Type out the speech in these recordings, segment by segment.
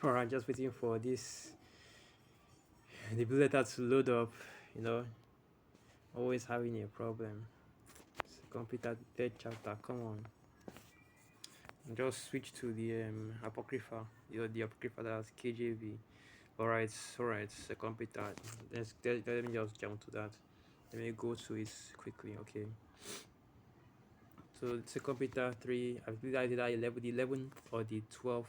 Alright, just waiting for this the letter to load up, you know, always having a problem. It's computer third chapter, come on. Just switch to the Apocrypha, the Apocrypha that's KJV. Alright, second Peter. Let me just jump to that. Let me go to it quickly, okay. So second Peter 3, I believe I did that 11, the 11th or the 12th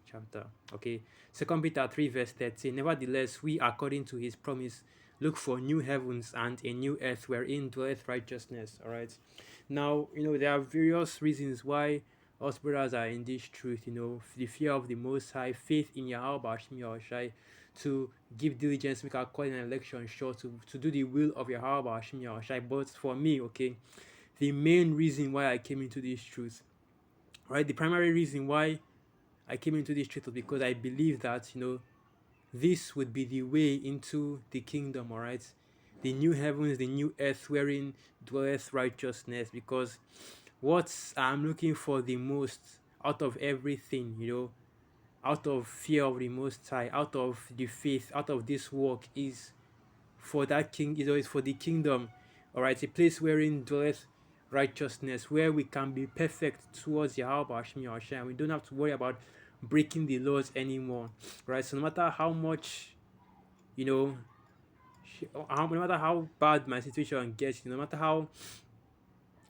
chapter. Okay. Second Peter 3, verse 13. Nevertheless, we according to his promise look for new heavens and a new earth wherein dwelleth righteousness. Alright. Now, there are various reasons why us brothers are in this truth, the fear of the most high, faith in Yahweh Hashem Yahushai, to give diligence, make our calling and election sure, to do the will of Yahweh Hashem Yahushai. But for me, okay, the main reason why I came into this truth, right? The primary reason why I came into this truth was because I believe that, this would be the way into the kingdom, all right? The new heavens, the new earth wherein dwelleth righteousness. Because what I'm looking for the most out of everything, out of fear of the Most High, out of the faith, out of this work, is for that king, is for the kingdom, all right? A place wherein dwelleth righteousness, where we can be perfect towards Yahweh Hashem Yahushua, and we don't have to worry about breaking the laws anymore, right? So no matter how much, no matter how bad my situation gets, no matter how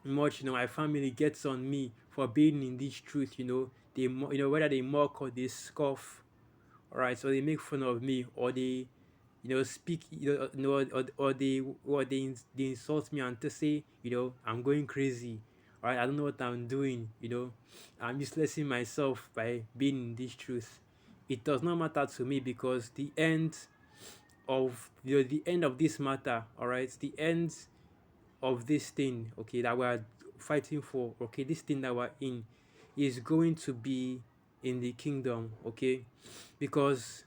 much my family gets on me for being in this truth, whether they mock or they scoff, all right, so they make fun of me, or they speak, they insult me and to say, I'm going crazy, right? I don't know what I'm doing, I'm useless in myself by being in this truth. It does not matter to me, because the end of the end of this matter, all right, the end of this thing, okay, that we're fighting for, okay, this thing that we're in is going to be in the kingdom, okay, because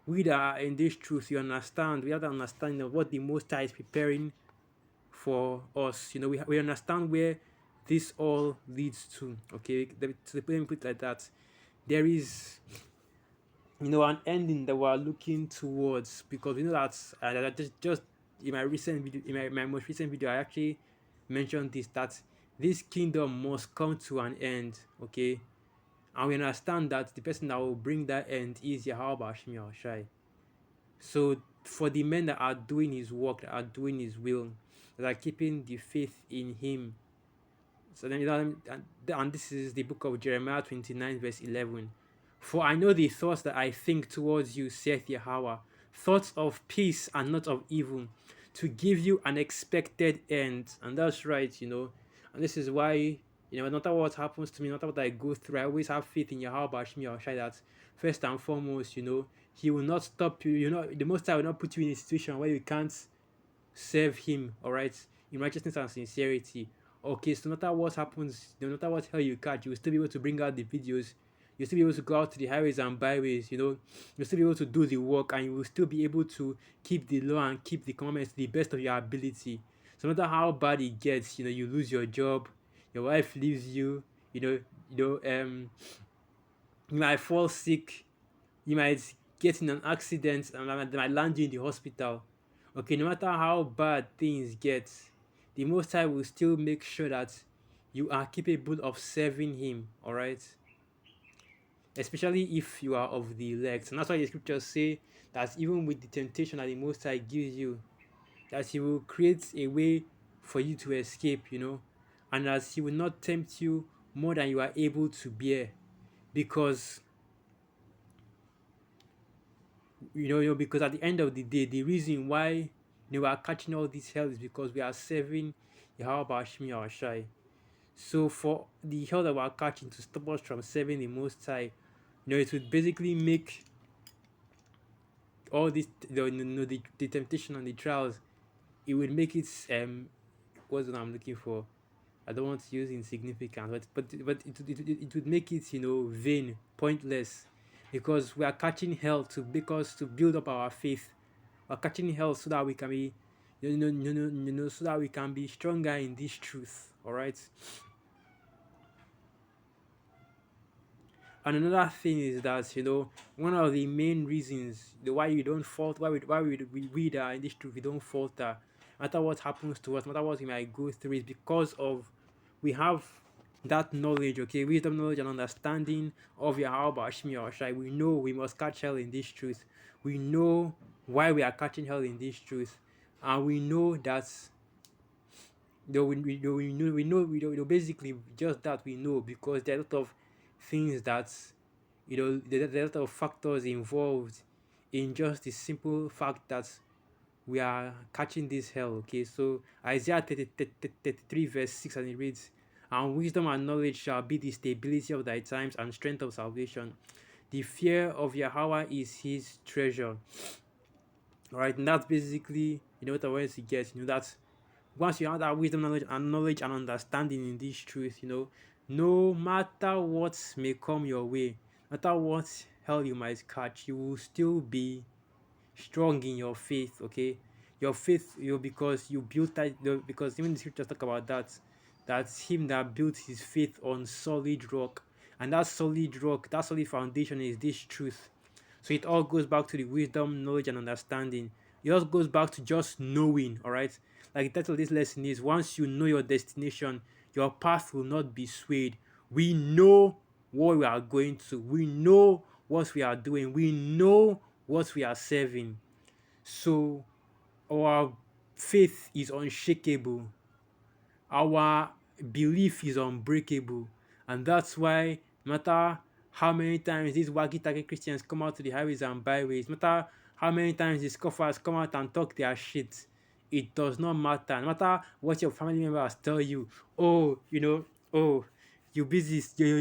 we that are in this truth, we have to understand of what the Most High is preparing for us. We understand where this all leads to. Okay, let me put it like that. There is, an ending that we're looking towards, because that just in my recent video, in my most recent video, I actually mentioned that this kingdom must come to an end. Okay, and we understand that the person that will bring that end is Yahweh Hashem Yahushai. So for the men that are doing his work, that are doing his will, that are keeping the faith in him. So then, and this is the book of Jeremiah 29, verse 11. For I know the thoughts that I think towards you, saith Yahweh, thoughts of peace and not of evil, to give you an expected end. And that's right, And this is why, no matter what happens to me, no matter what I go through, I always have faith in Yahweh Hashem Yahushai, that first and foremost, he will not stop you. The Most High will not put you in a situation where you can't serve him, all right, in righteousness and sincerity. Okay, so no matter what happens, no matter what hell you catch, you will still be able to bring out the videos. You'll still be able to go out to the highways and byways, you'll still be able to do the work, and you will still be able to keep the law and keep the commandments to the best of your ability. So no matter how bad it gets, you lose your job, your wife leaves you, you might fall sick, you might get in an accident, and they might land you in the hospital. Okay, no matter how bad things get, the Most High will still make sure that you are capable of serving Him, all right? Especially if you are of the elect. And that's why the scriptures say that even with the temptation that the Most High gives you, that He will create a way for you to escape, and that He will not tempt you more than you are able to bear. Because because at the end of the day, the reason why we are catching all these hell is because we are serving Yahweh Hashem Yahushai. So for the hell that we are catching to stop us from serving the Most High, it would basically make all this the temptation and the trials. It would make it what's what I'm looking for. I don't want to use insignificant, but it would make it vain, pointless, because we are catching hell to because to build up our faith. We're catching hell so that we can be so that we can be stronger in this truth. All right. And another thing is that, one of the main reasons why you don't falter, why we that are in this truth, we don't falter, no matter what happens to us, no matter what we might go through, is because of we have that knowledge, okay, wisdom, knowledge, and understanding of Yahweh Bashmi Oshai. We know we must catch hell in this truth. We know why we are catching hell in this truth, and we know that though basically just that we know, because there are a lot of things that there are a lot of factors involved in just the simple fact that we are catching this hell. Okay, so Isaiah 33 verse 6, and it reads, "And wisdom and knowledge shall be the stability of thy times and strength of salvation. The fear of Yahweh is his treasure." All right, and that's basically what I want to get. That once you have that wisdom, knowledge and understanding in this truth, no matter what may come your way, no matter what hell you might catch, you will still be strong in your faith. Okay, your faith, because you built that, because even the scriptures talk about that's him that built his faith on solid rock, and that solid rock, that solid foundation is this truth. So it all goes back to the wisdom, knowledge, and understanding. It all goes back to just knowing. All right, like the title of this lesson is, once you know your destination, your path will not be swayed. We know what we are going to, we know what we are doing, we know what we are serving. So our faith is unshakable, our belief is unbreakable, and that's why no matter how many times these wacky target Christians come out to the highways and byways, no matter how many times the scoffers come out and talk their shit, it does not matter. No matter what your family members tell you, oh, oh, you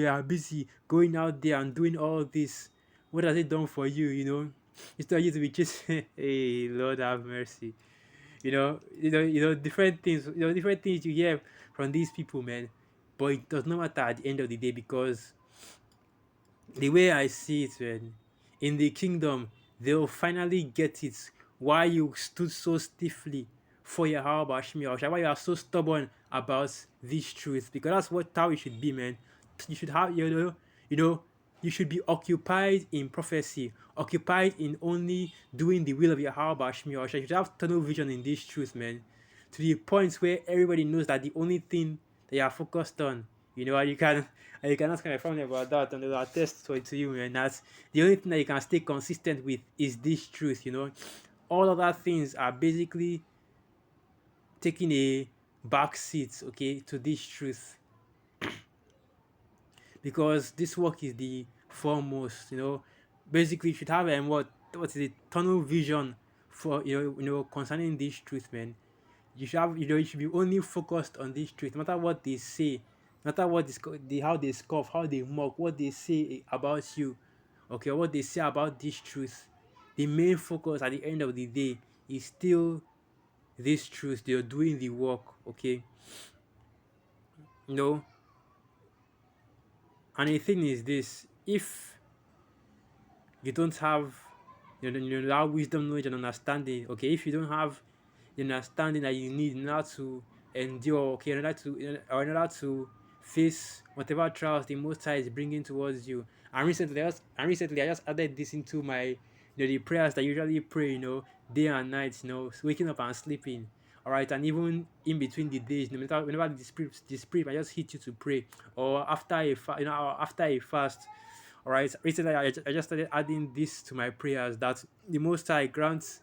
are busy going out there and doing all this. What has it done for you? It's not you to be just hey, Lord have mercy. Different things you hear from these people, man. But it does not matter at the end of the day, because the way I see it, man, in the kingdom, they'll finally get it. Why you stood so stiffly for your Bashmi, or why you are so stubborn about this truth, because that's how it should be, man. You should have, you know, you should be occupied in prophecy, occupied in only doing the will of Yahweh Bashmi, or you should have tunnel vision in this truth, man, to the point where everybody knows that the only thing that you are focused on, and you can ask my family about that, and they'll attest to you, man. That's the only thing that you can stay consistent with is this truth. All other things are basically taking a back seat, okay, to this truth, because this work is the foremost. Basically you should have what is it, tunnel vision for concerning this truth, man. You should have, you should be only focused on this truth, no matter what they say, no matter what how they scoff, how they mock, what they say about you, okay, what they say about this truth. The main focus at the end of the day is still this truth. They're doing the work, okay. you know and the thing is this: if you don't have that wisdom, knowledge, and understanding, okay, if you don't have the understanding that you need in order to endure, okay, in order to face whatever trials the Most High is bringing towards you. And recently I just added this into my the prayers that I usually pray, day and night, waking up and sleeping. All right, and even in between the days, no matter whenever the spirit might just hit you to pray, or after after a fast. All right, recently I just started adding this to my prayers, that the Most High grants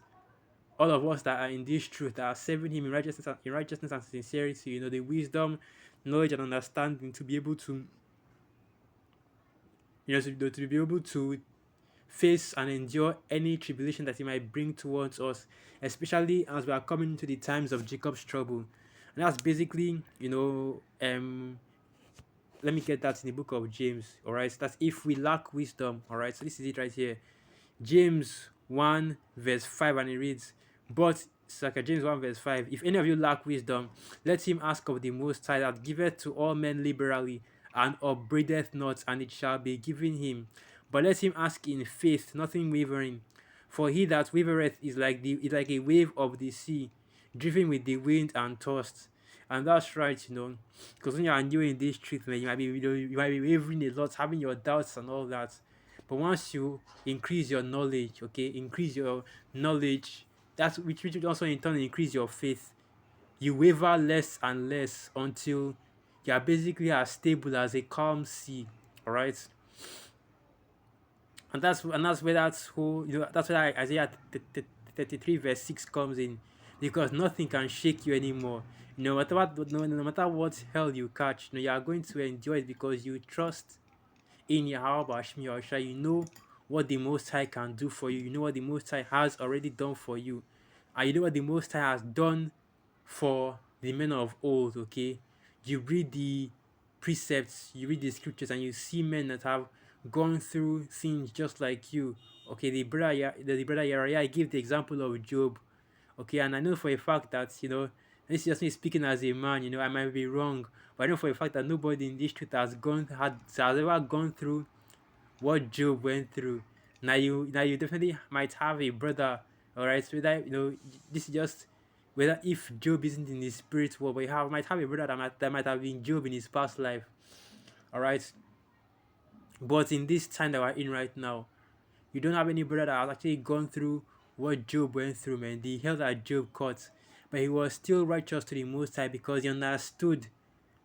all of us that are in this truth, that are serving Him in righteousness and sincerity, the wisdom, knowledge, and understanding to be able to, to be able to face and endure any tribulation that He might bring towards us, especially as we are coming to the times of Jacob's trouble. And that's basically, let me get that in the book of James. All right, that's if we lack wisdom. All right, so this is it right here. James 1 verse 5, and it reads, but James 1 verse 5, if any of you lack wisdom, let him ask of the Most High, that giveth to all men liberally, and upbraideth not, and it shall be given him. But let him ask in faith, nothing wavering. For he that wavereth is like a wave of the sea, driven with the wind and tossed. And that's right, because when you are new in this truth, man, you might be wavering a lot, having your doubts and all that. But once you increase your knowledge, okay, increase your knowledge, that's which would also in turn increase your faith. You waver less and less until you are basically as stable as a calm sea. All right, and that's where that's who that's where Isaiah 33 verse 6 comes in, because nothing can shake you anymore. No matter what hell you catch, you are going to enjoy it because you trust in Yahweh Bashmi Osha. You know what the Most High can do for you. You know what the Most High has already done for you, and you know what the Most High has done for the men of old. Okay, you read the precepts, you read the scriptures, and you see men that have gone through things just like you. Okay, the brother Yariah gave the example of Job. Okay, and I know for a fact that this is just me speaking as a man. I might be wrong, but I know for a fact that nobody in this truth has ever gone through what Job went through. Now you definitely might have a brother, all right. So that this is just whether if Job isn't in his spirit world, but might have a brother that might have been Job in his past life, all right. But in this time that we're in right now, you don't have any brother that has actually gone through what Job went through, man. The hell that Job caught, but he was still righteous to the Most High because he understood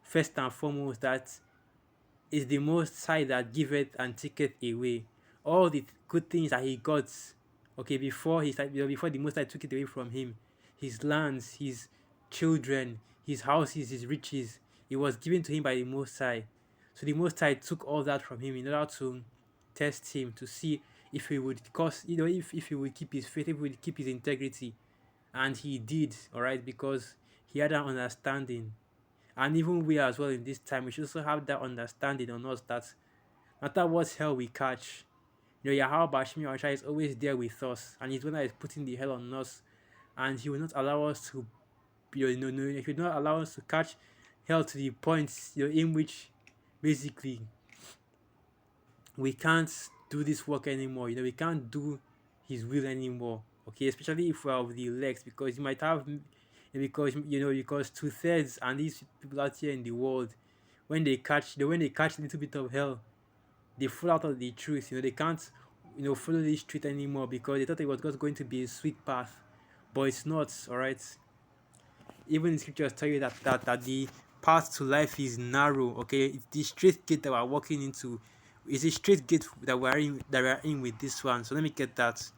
first and foremost that is the Most High that giveth and taketh away. All the good things that he got, okay, before the Most High took it away from him, his lands, his children, his houses, his riches, it was given to him by the Most High. So the Most High took all that from him in order to test him, to see if he would if he would keep his faith, if he would keep his integrity. And he did, all right, because he had an understanding. And even we as well in this time, we should also have that understanding on us that no matter what hell we catch, Yahweh Bashmi Osha is always there with us, and he's the one that is putting the hell on us, and he will not allow us to, he will not allow us to catch hell to the point, in which basically we can't do this work anymore. We can't do his will anymore. Okay, especially if we're of the elect, because you might have, because 2/3 and these people out here in the world, when they catch a little bit of hell, they fall out of the truth. They can't, follow this truth anymore because they thought it was just going to be a sweet path, but it's not. All right. Even the scriptures tell you that the path to life is narrow. Okay, it's the straight gate that we're walking into. It's a straight gate that we're in with this one. So let me get that.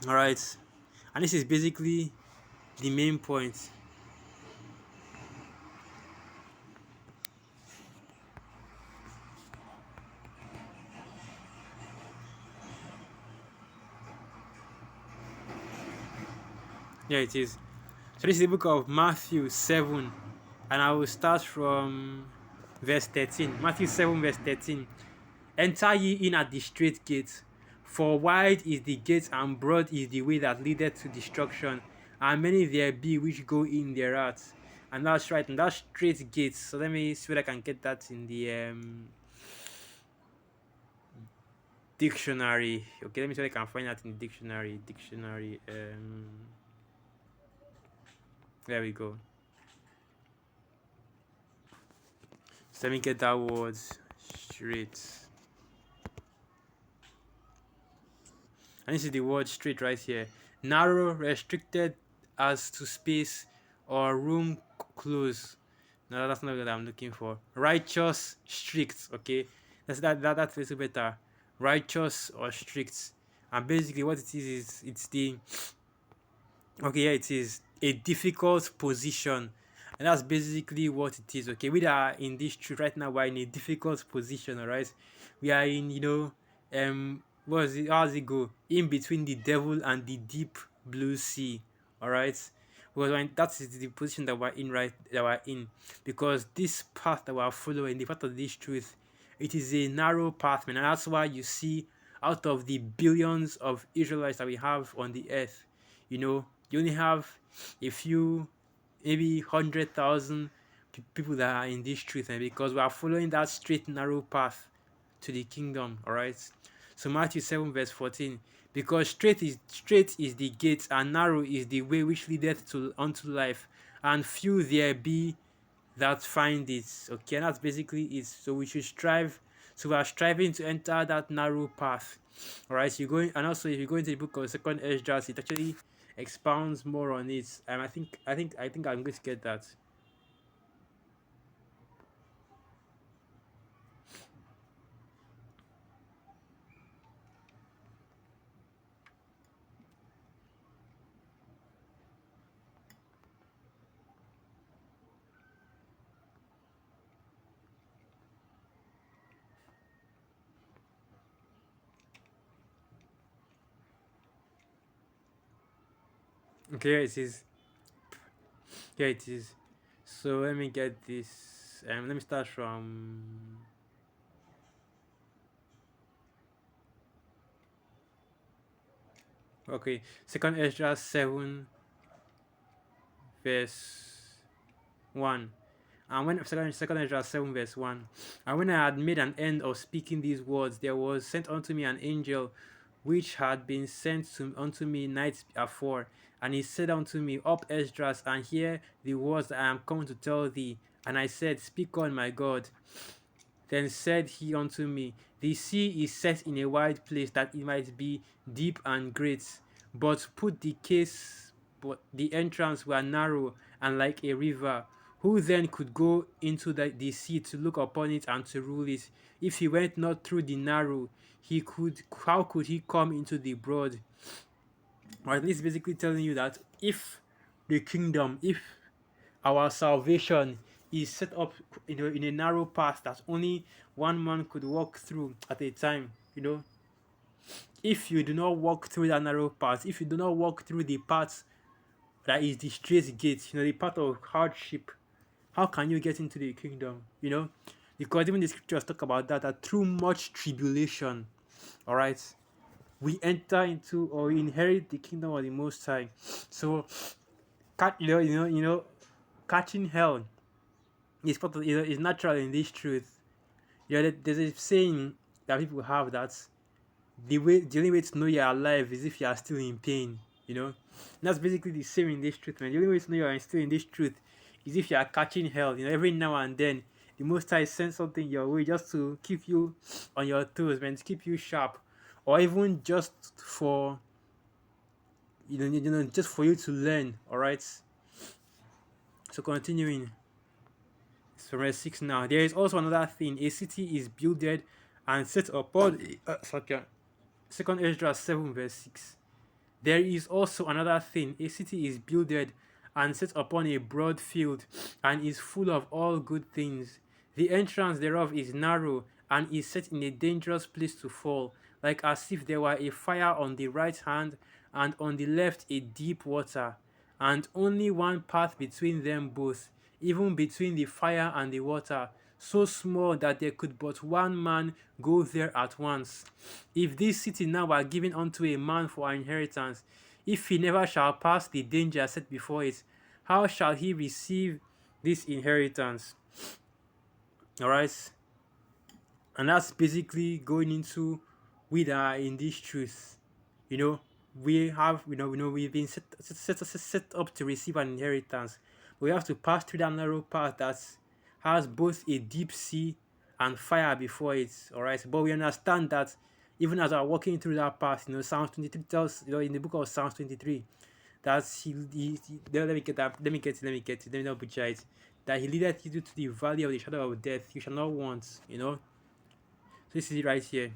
All right, and this is basically the main point. Yeah, it is. So this is the book of Matthew 7, and I will start from verse 13. Matthew 7 verse 13. Enter ye in at the straight gate, for wide is the gate and broad is the way that leadeth to destruction, and many there be which go in thereat. And that's right, and that's straight gate. So let me see whether I can get that in the dictionary. Okay, let me see if I can find that in the dictionary. There we go. So let me get that word straight. And this is the word straight right here. Narrow, restricted as to space or room close. No, that's not what I'm looking for. Righteous, strict. Okay, that's a little better. Righteous or strict. And basically what it is it's the it is a difficult position, and that's basically what it is. Okay, we are in this truth right now. We're in a difficult position. All right, we are in what is it? How does it go? In between the devil and the deep blue sea. All right, because that is the position that we're in, because this path that we're following, the path of this truth, it is a narrow path, man, and that's why you see, out of the billions of Israelites that we have on the earth, you only have a few, maybe 100,000 people that are in this truth, and because we are following that straight narrow path to the kingdom. All right. So Matthew 7 verse 14, because straight is the gate and narrow is the way which leadeth unto life, and few there be that find it. Okay, and that's basically it. So we should strive. So we are striving to enter that narrow path. All right. So you going, and also if you go into the book of Second Esdras, it actually expounds more on it. I think I'm going to get that. Okay, here it is. Here it is. So let me get this. Let me start from. Okay, Second Esdras 7 verse 1. And when second Ezra 7 verse 1, and when I had made an end of speaking these words, there was sent unto me an angel which had been sent unto me nights afore. And he said unto me, Up, Esdras, and hear the words that I am come to tell thee. And I said, Speak on, my God. Then said he unto me, The sea is set in a wide place, that it might be deep and great. But put the case, but the entrance were narrow and like a river. Who then could go into the sea to look upon it and to rule it? If he went not through the narrow, he could. How could he come into the broad? Right, this is basically telling you that if our salvation is set up in a narrow path that only one man could walk through at a time, if you do not walk through that narrow path, if you do not walk through the path that is the straight gate, the path of hardship, how can you get into the kingdom? Because even the scriptures talk about that through much tribulation, all right, we enter into or we inherit the kingdom of the Most High. So, catching hell is part of, is natural in this truth. There's a saying that people have that the only way to know you're alive is if you are still in pain. And that's basically the same in this truth, man. The only way to know you are still in this truth is if you are catching hell. Every now and then the Most High sends something your way just to keep you on your toes, man, to keep you sharp, or even just for just for you to learn. All right. So continuing, so verse 6 now. There is also another thing. A city is builded and set upon Second Ezra 7 verse 6. There is also another thing. A city is builded and set upon a broad field and is full of all good things. The entrance thereof is narrow and is set in a dangerous place to fall, like as if there were a fire on the right hand and on the left a deep water, and only one path between them both, even between the fire and the water, so small that there could but one man go there at once. If this city now were given unto a man for an inheritance, if he never shall pass the danger set before it, how shall he receive this inheritance? All right, and that's basically going into we that are in this truth. You know, we've been set up to receive an inheritance. We have to pass through that narrow path that has both a deep sea and fire before it. All right, but we understand that even as we're walking through that path, Psalms 23 tells, in the book of Psalms 23, that let me get that, let me not butcher it, that he leadeth you to the valley of the shadow of death, you shall not want. So this is it right here.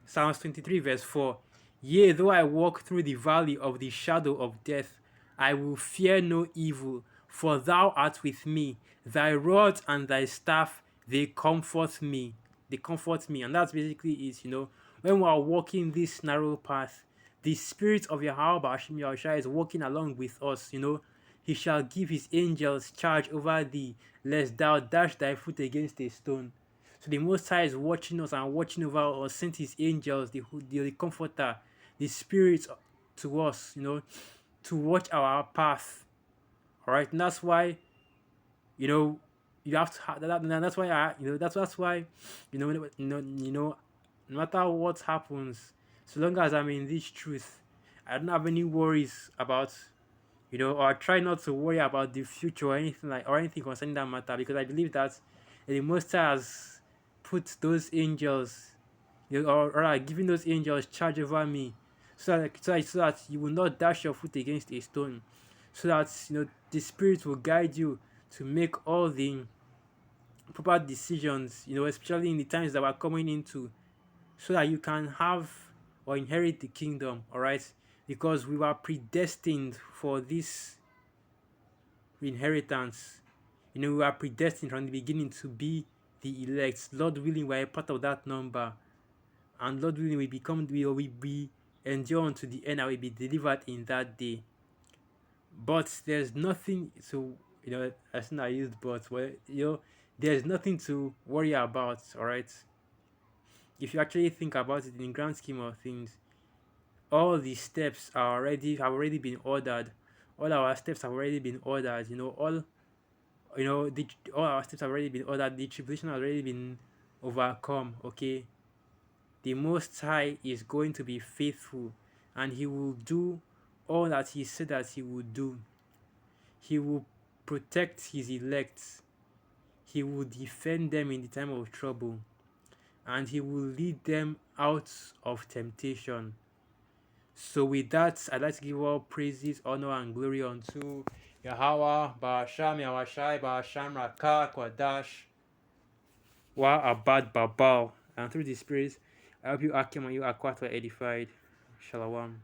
Psalms 23 verse 4. Yea, though I walk through the valley of the shadow of death, I will fear no evil, for thou art with me. Thy rod and thy staff, they comfort me. They comfort me. And that's basically it, When we are walking this narrow path, the spirit of Yahweh Hashem Yahushua is walking along with us, He shall give his angels charge over thee, lest thou dash thy foot against a stone. So the Most High is watching us and watching over us, sent his angels, the comforter, the spirit to us, to watch our path. All right, and that's why, you have to have that. And that's why that's why, no matter what happens, so long as I'm in this truth, I don't have any worries about or try not to worry about the future or anything concerning that matter, because I believe that the Most High has put those angels, or rather giving those angels charge over me, so that you will not dash your foot against a stone, so that the Spirit will guide you to make all the proper decisions, especially in the times that we're coming into, so that you can have or inherit the kingdom, all right? Because we were predestined for this inheritance. We were predestined from the beginning to be the elect. Lord willing, we're a part of that number. And Lord willing, we will be endure unto the end and will be delivered in that day. But there's nothing to, I think I used but, well, there's nothing to worry about, all right? If you actually think about it in the grand scheme of things, all the steps have already been ordered. All our steps have already been ordered. All our steps have already been ordered. The tribulation has already been overcome. Okay, the Most High is going to be faithful, and He will do all that He said that He would do. He will protect His elect. He will defend them in the time of trouble, and He will lead them out of temptation. So with that, I'd like to give all praises, honor, and glory unto Yahweh, Ba'asham, Yahwashai, Ba'asham, Raka, Kwadash, Wa Abad Babal. And through the spirits, I hope you Akim and you Akwata edified. Shalom.